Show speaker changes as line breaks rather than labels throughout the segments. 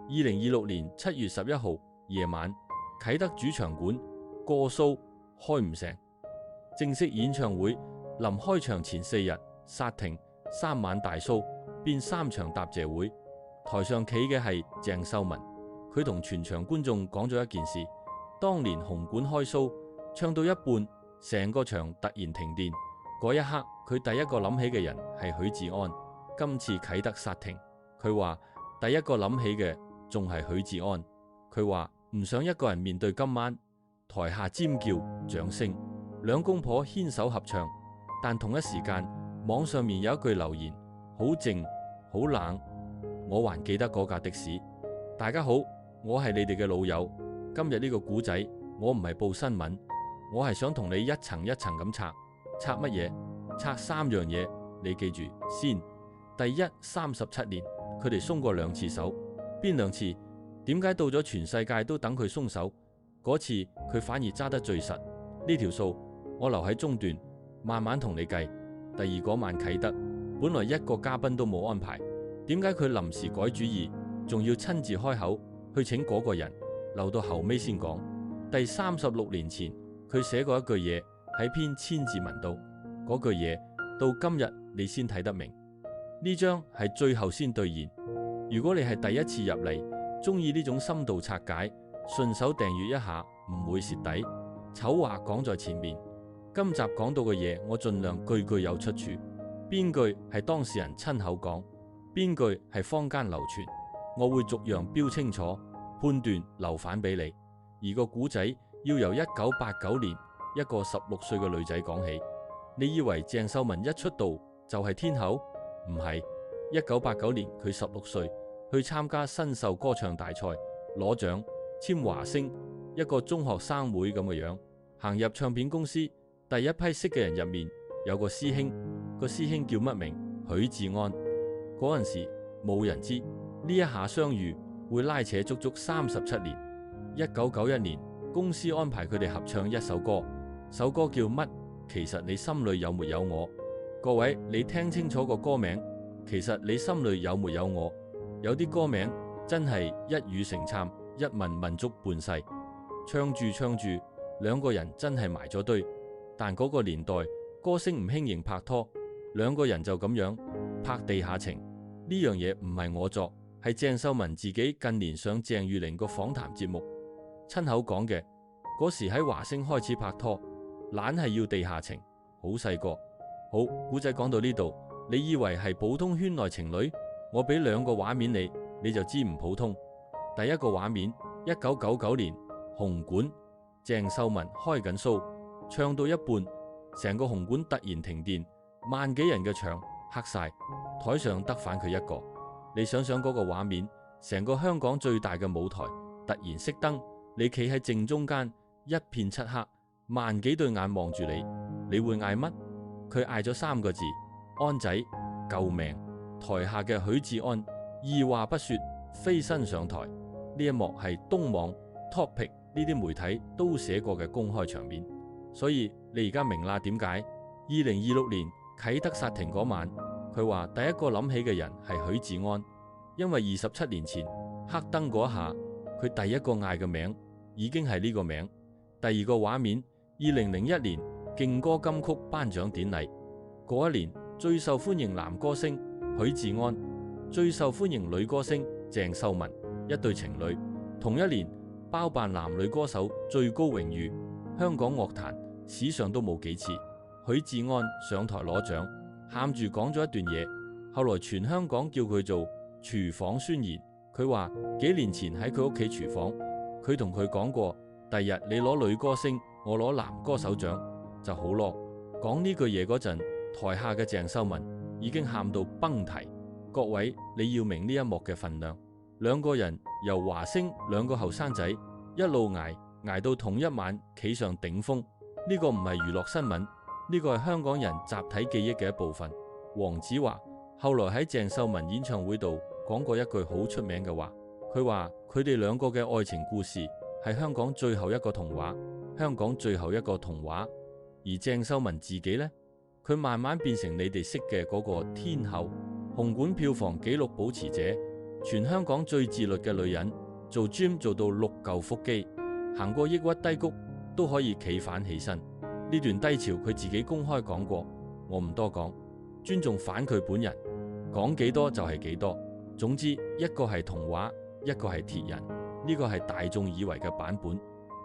2026年7月11號夜晚，啟德主場館個 show 開唔成，正式演唱會臨開場前4日煞停，3晚大 show 變3場答謝會。台上企嘅係鄭秀文，佢同全場觀眾講咗一件事：當年紅館開 show 唱到一半，成個場突然停電，嗰一刻佢第一個諗起嘅人係許志安。今次啟德煞停，佢話第一個諗起嘅仲係許志安。佢話唔想一個人面對今晚，台下尖叫掌聲，兩公婆牽手合唱。但同一時間，網上面有一句留言好靜好冷，我還記得嗰架的士。大家好，我係你哋嘅老友。今日呢個故仔我唔係報新聞，我係想同你一層一層咁拆。拆乜嘢？拆3樣嘢，你記住先。第一，37年佢哋鬆過2次手。邊2次？點解到咗全世界都等佢鬆手，嗰次佢反而揸得最實？呢條數我留喺中段慢慢同你計。第二，嗰晚啟德本來一個嘉賓都冇安排，點解佢臨時改主意，仲要親自開口去請嗰個人？留到後尾先講。第36年前佢寫過一句嘢喺篇千字文度，嗰句嘢到今日你先睇得明。呢張係最後先兌現。如果你係第一次入嚟，中意呢種深度拆解，順手訂閱一下唔會蝕底。醜話講在前面，今集講到嘅嘢我盡量句句有出處，邊句係當事人親口講，邊句係坊間流傳，我會逐樣標清楚，判斷留返俾你。而個古仔要由1989年一個16歲嘅女仔講起。你以為鄭秀文一出道就係天后？唔係。1989年佢16歲，去參加新秀歌唱大賽攞獎，簽華星，一個中學生會咁嘅樣。行入唱片公司，第一批識嘅人入面有個師兄，個師兄叫乜名？許志安。嗰陣時冇人知呢一下相遇會拉扯足足37年。1991年公司安排佢哋合唱一首歌，首歌叫乜？其實你心裏有沒有我？各位，你聽清楚個歌名，其實你心裏有沒有我？有啲歌名真係一語成讖，一問問足半世。唱住唱住，兩個人真係埋咗堆。但嗰個年代歌星唔輕易拍拖，兩個人就咁樣拍地下情。呢樣嘢唔係我作，係鄭秀文自己近年上鄭裕玲個訪談節目親口講嘅。嗰時喺華星開始拍拖，懶係要地下情，好細個。好，古仔講到呢度，你以為係普通圈內情侶？我俾2個畫面你，你就知唔普通。第一個畫面，1999年紅館，鄭秀文開緊 show，唱到一半，成個紅館突然停電，萬幾人嘅場黑晒，台上得返佢一個。你想想嗰個畫面，成個香港最大嘅舞台突然熄燈，你企喺正中間，一片漆黑，萬幾對眼望住你，你會嗌乜？佢嗌咗3個字：安仔，救命！台下嘅許志安二話不說飛身上台。呢一幕係東網 Topic 呢啲媒體都寫過嘅公開場面，所以你而家明啦點解2026年啟德煞停嗰晚，佢話第一個諗起嘅人係許志安，因為27年前黑燈嗰下，佢第一個嗌嘅名已經係呢個名。第二個畫面，2001年勁歌金曲頒獎典禮，嗰一年最受歡迎男歌星許志安，最受歡迎女歌星鄭秀文，一對情侶。同一年包辦男女歌手最高榮譽，香港樂壇史上都冇幾次。許志安上台攞獎，喊住講咗一段嘢，後來全香港叫佢做廚房宣言。佢話幾年前喺佢屋企廚房，佢同佢講過，第日你攞女歌星，我攞男歌手獎就好咯。講呢句嘢嗰陣，台下嘅鄭秀文已經喊到崩堤。各位，你要明呢一幕嘅份量。兩個人由華星2個後生仔一路捱到同一晚企上頂峰，呢個唔係娛樂新聞，呢個係香港人集體記憶嘅一部分。黃子華後來喺鄭秀文演唱會度講過一句好出名嘅話，佢話佢哋2個嘅愛情故事係香港最後一個童話，香港最後一個童話。而鄭秀文自己呢，佢慢慢變成你哋識嘅嗰個天后，紅館票房紀錄保持者，全香港最自律嘅女人，做 gym 做到6嚿腹肌，行過抑鬱低谷都可以企返起身。呢段低潮佢自己公開講過，我唔多講，尊重返佢本人，講幾多就係幾多。總之一個係童話，一個係鐵人，呢個係大眾以為嘅版本。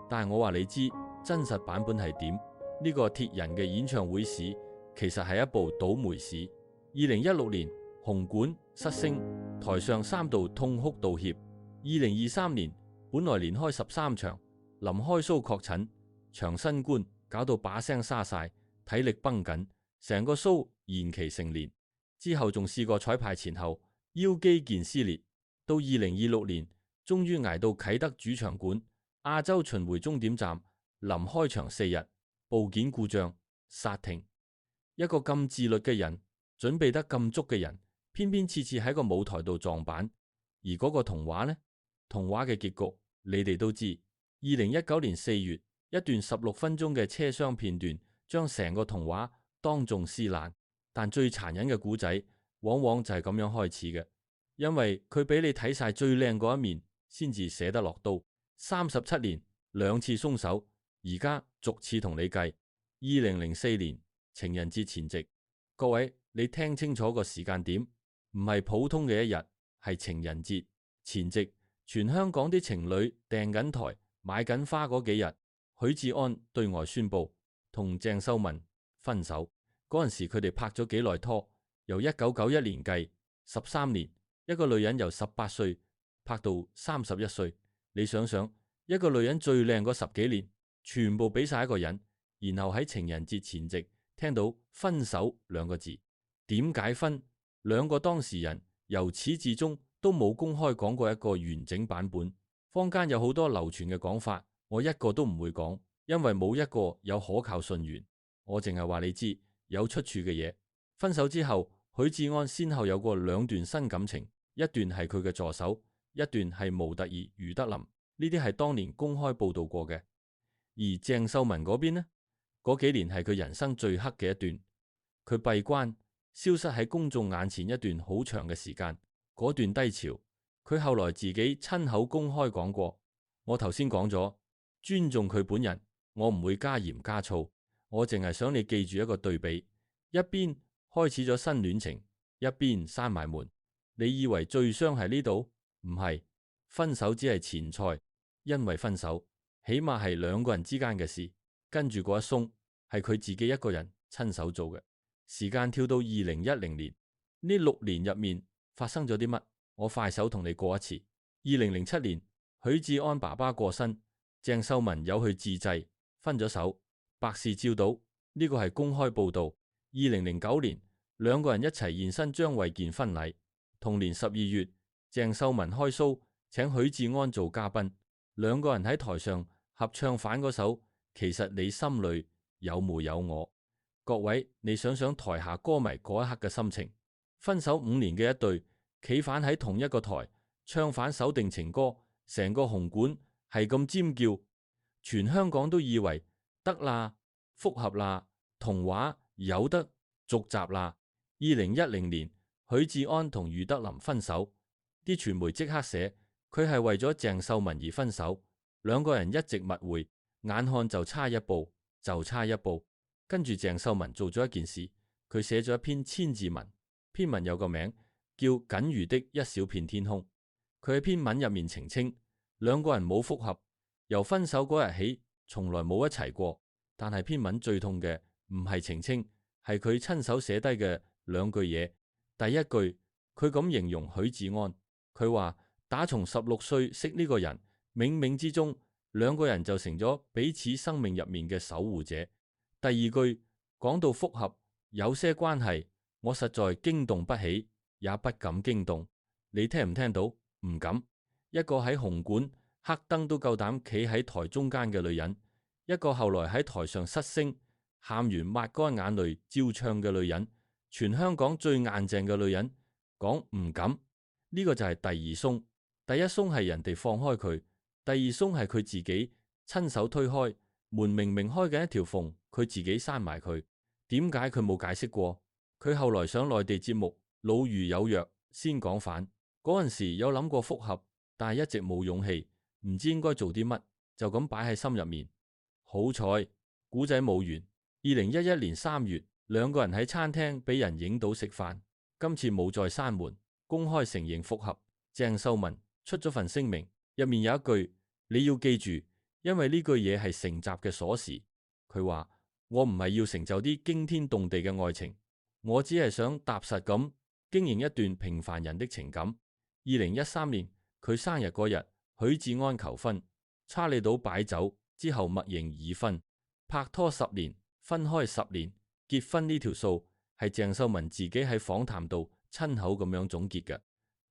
但係我話你知，真實版本係點？呢個鐵人嘅演唱會史其實係一部倒霉史。2016年紅館失聲，台上3度痛哭道歉。2023年本來連開13場，臨開 show 確診長新冠，搞到把聲沙晒，體力繃緊，成個 show 延期成年。之後仲試過彩排前後腰肌腱撕裂，到2026年終於捱到啟德主場館亞洲巡迴終點站，臨開場4日部件故障煞停。一個咁自律嘅人，準備得咁足嘅人，偏偏次次喺個舞台度撞板。而嗰個童話呢？童話嘅結局你哋都知。2019年4月，一段16分鐘嘅車廂片段，將成個童話當眾撕爛。但最殘忍嘅故仔，往往就係咁樣開始嘅，因為佢俾你睇晒最靚嗰一面，先至捨得落刀。37年2次鬆手，而家逐次同你計。2004年情人節前夕，各位你聽清楚個時間點，唔係普通嘅一日，係情人節前夕。全香港啲情侶訂緊台買緊花嗰幾日，許志安對外宣布同鄭秀文分手。嗰陣時佢哋拍咗幾耐拖？由1991年計13年，一個女人由18歲拍到31歲。你想想，一個女人最靚嗰10幾年，全部俾晒一個人，然後喺情人節前夕聽到分手2個字，點解分？兩個當事人由始至終都冇公開講過一個完整版本。坊間有好多流傳嘅講法，我一個都唔會講，因為冇一個有可靠信源。我淨係話你知有出處嘅嘢。分手之後，許志安先後有過2段新感情，一段係佢嘅助手，一段係模特兒余德林。呢啲係當年公開報道過嘅。而鄭秀文嗰邊呢？嗰幾年係佢人生最黑嘅一段，佢閉關消失喺公眾眼前一段好長嘅時間。嗰段低潮，佢後來自己親口公開講過。我頭先講咗，尊重佢本人，我唔會加鹽加醋，我淨係想你記住一個對比：一邊開始咗新戀情，一邊閂埋門。你以為最傷係呢度？唔係，分手只係前菜，因為分手起碼係2個人之間嘅事，跟住嗰一鬆係佢自己一個人親手做嘅。時間跳到2010年，呢6年入面發生咗啲乜？我快手同你過一次。2007年，許志安爸爸過身，鄭秀文有去自製，分咗手，百事照到，呢個係公開報道。2009年，2個人一齊現身張衛健婚禮。同年12月，鄭秀文開 show，請許志安做嘉賓，2個人喺台上合唱反嗰首《其實你心裏有沒有我》。各位，你想想台下歌迷嗰一刻嘅心情。分手5年嘅一對，企返喺同一個台，唱反守定情歌，成個紅館係咁尖叫，全香港都以為得啦，復合啦，童話有得續集啦。2010年，許志安同余德林分手，啲傳媒即刻寫佢係為咗鄭秀文而分手，2個人一直密會，眼看就差一步，就差一步。跟住鄭秀文做咗一件事，佢寫咗一篇千字文，篇文有個名叫《僅餘的一小片天空》。佢喺篇文入面澄清，2個人冇復合，由分手嗰日起從來冇一齊過。但係篇文最痛嘅唔係澄清，係佢親手寫低嘅2句嘢。第一句，佢咁形容許志安，佢話打從16歲識呢個人，冥冥之中2個人就成咗彼此生命入面嘅守護者。第二句講到復合，有些關係我實在驚動不起，也不敢驚動。你聽唔聽到？唔敢。一個喺紅館黑燈都夠膽企喺台中間嘅女人，一個後來喺台上失聲，喊完抹乾眼淚照唱嘅女人，全香港最硬淨嘅女人，講唔敢。呢個就係第二鬆。第一鬆係人哋放開佢，第二鬆係佢自己親手推開門，明明開緊一條縫，佢自己閂埋佢。點解佢冇解釋過？佢後來上內地節目《魯豫有約》先講反，嗰嗰陣時有諗過復合，但係一直冇勇氣，唔知應該做啲乜，就咁擺喺心入面。好彩古仔冇完。2011年3月，兩個人喺餐廳俾人影到食飯，今次冇再閂門，公開承認復合。鄭秀文出咗份聲明，入面有一句你要記住，因為呢句嘢係成集嘅鎖匙。佢話我唔係要成就啲驚天動地嘅愛情，我只係想踏實咁經營一段平凡人的情感。2013年佢生日嗰日，許志安求婚，查理島擺酒之後默認已婚。拍拖10年，分開10年，結婚呢條數係鄭秀文自己喺訪談度親口咁樣總結嘅。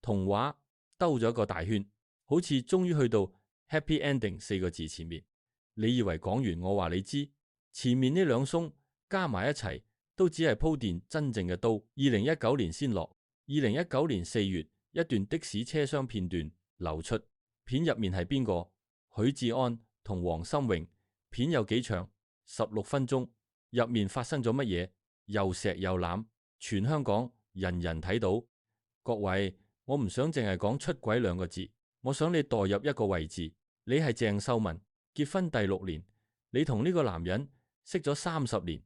童話兜咗一個大圈，好似終於去到 happy ending 4個字前面。你以為講完我話你知，前面呢兩鬆加埋一齊都只係鋪墊真正嘅刀。2019年先落。2019年4月，一段的士車廂片段流出，片入面係邊個？許志安同黃心穎。片有幾長？16分鐘。入面發生咗乜嘢？又錫又攬，全香港人人睇到。各位，我唔想淨係講出軌2個字，我想你代入一個位置，你係鄭秀文，結婚第6年，你同呢個男人識咗30年，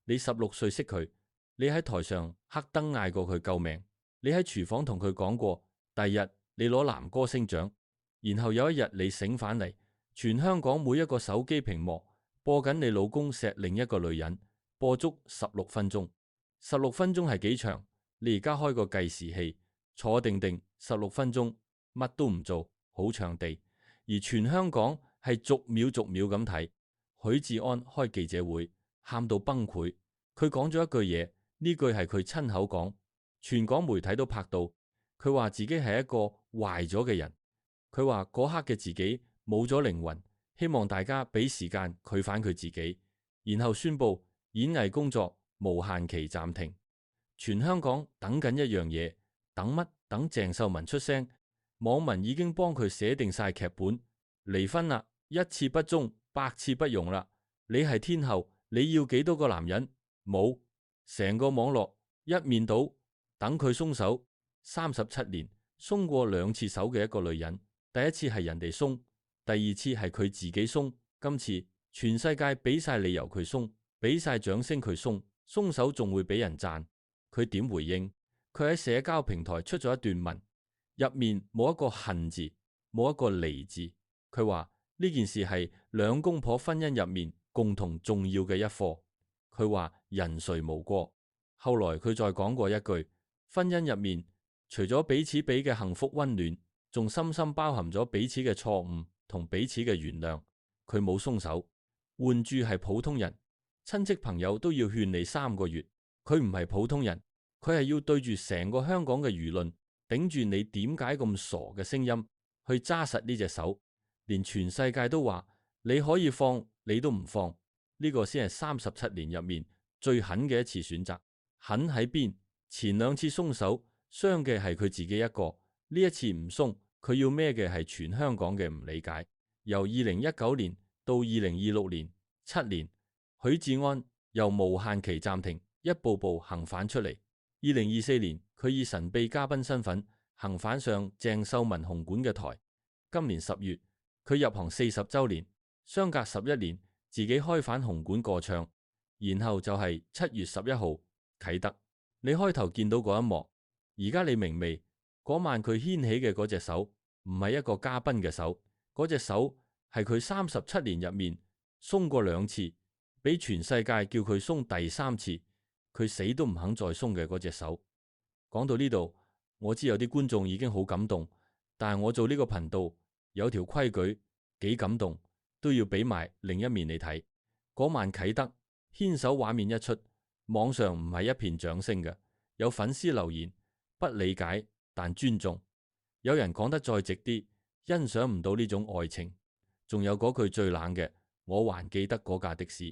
你16歲識佢，你喺台上黑燈嗌過佢救命，你喺廚房同佢講過，第日你攞男歌星獎，然後有一日你醒返嚟，全香港每一個手機屏幕播緊你老公錫另一個女人，播足16分鐘。16分鐘係幾長？你而家開個計時器，坐定定16分鐘，乜都唔做，好長地。而全香港係逐秒逐秒咁睇。許志安開記者會，喊到崩潰。佢講咗一句嘢，呢句係佢親口講，全港媒體都拍到。佢話自己係一個壞咗嘅人。佢話嗰刻嘅自己冇咗靈魂。希望大家俾時間佢返佢自己，然後宣布演藝工作無限期暫停。全香港等緊一樣嘢，等乜？等鄭秀文出聲。網民已經幫佢寫定晒劇本，離婚啦，一次不忠，百次不容啦。你係天后，你要幾多個男人？冇，成個網絡一面倒，等佢鬆手。37年鬆過2次手嘅一個女人，第一次係人哋鬆。第二次係佢自己鬆，今次全世界俾晒理由佢鬆，俾晒掌聲佢鬆，鬆手仲會俾人讚。佢點回應？佢喺社交平台出咗一段文，入面冇一個恨字，冇一個離字。佢話呢件事係兩公婆婚姻入面共同重要嘅一課。佢話人誰無過。後來佢再講過一句，婚姻入面除咗彼此俾嘅幸福溫暖，仲深深包含咗彼此嘅錯誤同彼此嘅原諒。佢冇鬆手。換住係普通人，親戚朋友都要勸你3個月。佢唔係普通人，佢係要對住成個香港嘅輿論，頂住你點解咁傻嘅聲音，去揸實呢隻手。連全世界都話你可以放，你都唔放。呢個先係37年入面最狠嘅一次選擇。狠喺邊？前2次鬆手，傷嘅係佢自己一個。呢一次唔鬆，佢要孭嘅係全香港嘅唔理解。由2019年到2026年7年，許志安由無限期暫停一步步行返出嚟。2024年，佢以神秘嘉賓身份行返上鄭秀文紅館嘅台。今年10月，佢入行40週年，相隔11年，自己開返紅館過唱。然後就係7月11號啟德。你開頭見到嗰一幕，而家你明未？嗰晚佢牽起嘅嗰隻手，唔係一個嘉賓嘅手，嗰隻手係佢37年入面鬆過2次，俾全世界叫佢鬆第3次，佢死都唔肯再鬆嘅嗰隻手。講到呢度，我知有啲觀眾已經好感動，但係我做呢個頻道有條規矩，幾感動都要俾埋另一面你睇。嗰晚啟德牽手畫面一出，網上唔係一片掌聲嘅，有粉絲留言不理解但尊重，有人講得再直啲，欣賞唔到呢種愛情，仲有嗰句最冷嘅，我還記得嗰架的士。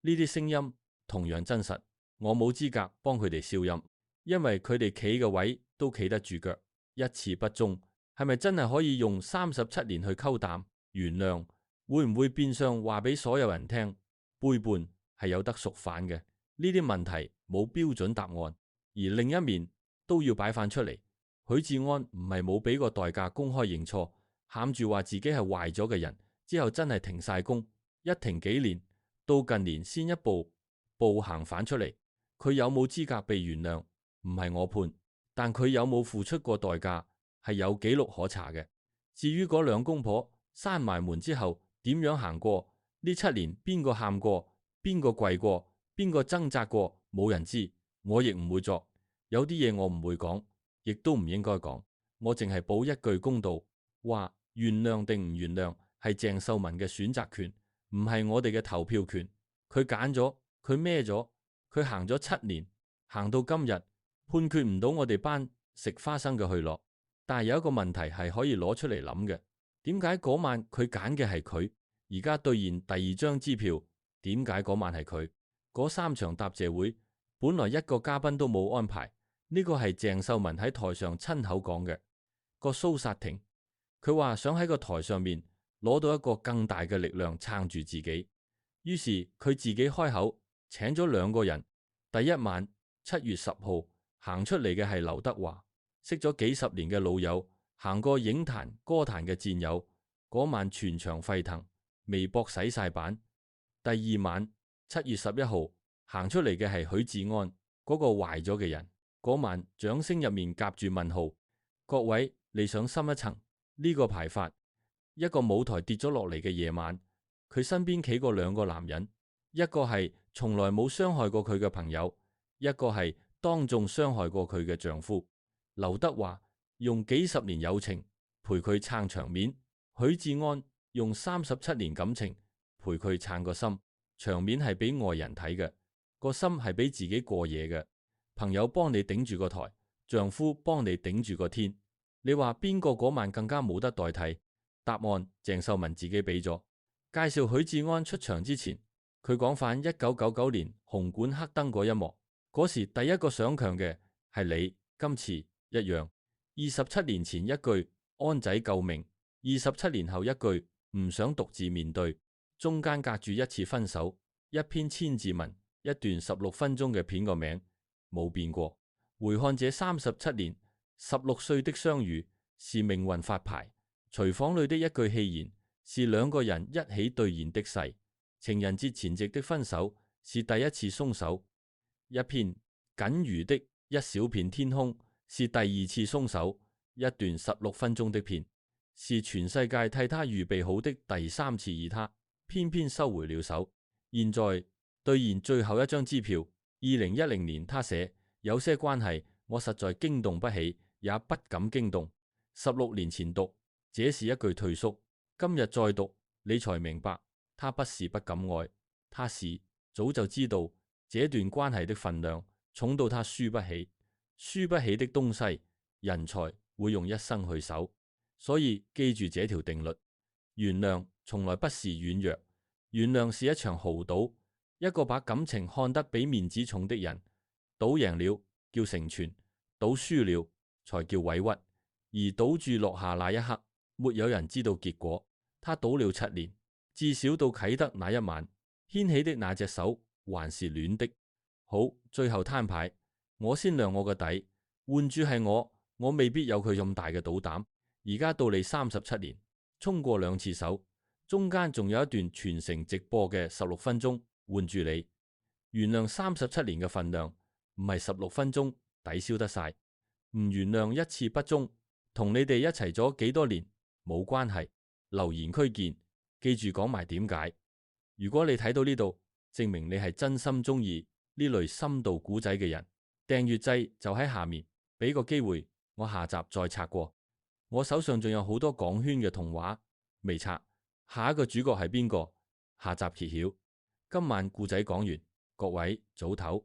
呢啲聲音同樣真實，我冇資格幫佢哋消音，因為佢哋企嘅位都企得住腳。一次不忠，係咪真係可以用37年去溝淡原諒？會唔會變相話俾所有人聽，背叛係有得贖返嘅？呢啲問題冇標準答案，而另一面都要擺翻出嚟。許志安唔係冇俾個代價公開認錯，喊住話自己係壞咗嘅人，之後真係停晒工，一停幾年，到近年先一步步行返出嚟。佢有冇資格被原諒？唔係我判，但佢有冇付出過代價係有記錄可查嘅。至於嗰兩公婆閂埋門之後點樣行過呢7年，邊個喊過，邊個跪過，邊個掙扎過，冇人知，我亦唔會作。有啲嘢我唔會講，亦都唔應該講。我淨係補一句公道，話原諒定唔原諒係鄭秀文嘅選擇權，唔係我哋嘅投票權。佢揀咗，佢孭咗，佢行咗7年，行到今日，判決唔到我哋班食花生嘅去落。但係有一個問題係可以攞出嚟諗嘅，點解嗰晚佢揀嘅係佢？而家兌現第2張支票，點解嗰晚係佢？嗰3場答謝會本來一個嘉賓都冇安排，呢個係鄭秀文喺台上親口講嘅。個蘇煞停，佢話想喺個台上面攞到一個更大嘅力量撐住自己，於是佢自己開口請咗2個人。第一晚7月10號行出嚟嘅係劉德華，識咗幾十年嘅老友，行過影壇歌壇嘅戰友，嗰晚全場沸騰，微博洗晒版。第2晚7月11號行出嚟嘅係許志安，嗰個壞咗嘅人，嗰晚掌聲入面夾住問號。各位，你想深一層，呢個排法，一個舞台跌咗落嚟嘅夜晚，佢身邊企過2個男人，一個係從來冇傷害過佢嘅朋友，一個係當眾傷害過佢嘅丈夫。劉德華用幾十年友情陪佢撐場面，許志安用37年感情陪佢撐個心。場面係俾外人睇嘅，個心係俾自己過夜嘅。朋友幫你頂住個台，丈夫幫你頂住個天。你話邊個嗰晚更加冇得代替？答案鄭秀文自己俾咗。介紹許志安出場之前，佢講返1999年紅館黑燈嗰一幕，嗰時第一個上強嘅係你，今次一樣。27年前一句安仔救命，27年後一句唔想獨自面對，中間隔住一次分手，一篇千字文，一段16分鐘嘅片個名冇變過。回看這37年，16歲的相遇是命運發牌，廚房裏的一句戲言是2個人一起兌現的誓，情人節前夕的分手是第一次鬆手，一片僅餘的一小片天空是第2次鬆手，一段16分鐘的片是全世界替他預備好的第3次以他偏偏收回了手。現在兌現最後一張支票。2010年他寫，有些關係我實在驚動不起，也不敢驚動。16年前讀，這是一句退縮，今日再讀，你才明白，他不是不敢愛，他是早就知道這段關係的分量重到他輸不起，輸不起的東西，人才會用一生去守。所以記住這條定律，原諒從來不是軟弱，原諒是一場豪賭。一個把感情看得比面子重的人，賭贏了叫成全，賭輸了才叫委屈。而賭注落下那一刻，沒有人知道結果。他賭了7年，至少到啟德那一晚，牽起的那隻手還是暖的。好，最後攤牌，我先亮我個底，換注係我未必有佢咁大嘅賭膽。而家到你37年，衝過2次手，中間仲有一段全城直播嘅16分鐘。換住你，原諒37年嘅份量，唔係16分鐘抵消得晒。唔原諒一次不忠，同你哋一齊咗幾多年冇關係。留言區見，記住講埋點解。如果你睇到呢度，證明你係真心中意呢類深度古仔嘅人。訂閱掣就喺下面，俾個機會我下集再拆過。我手上仲有好多港圈嘅童話未拆，下一個主角係邊個？下集揭曉。今晚故仔講完，各位早唞。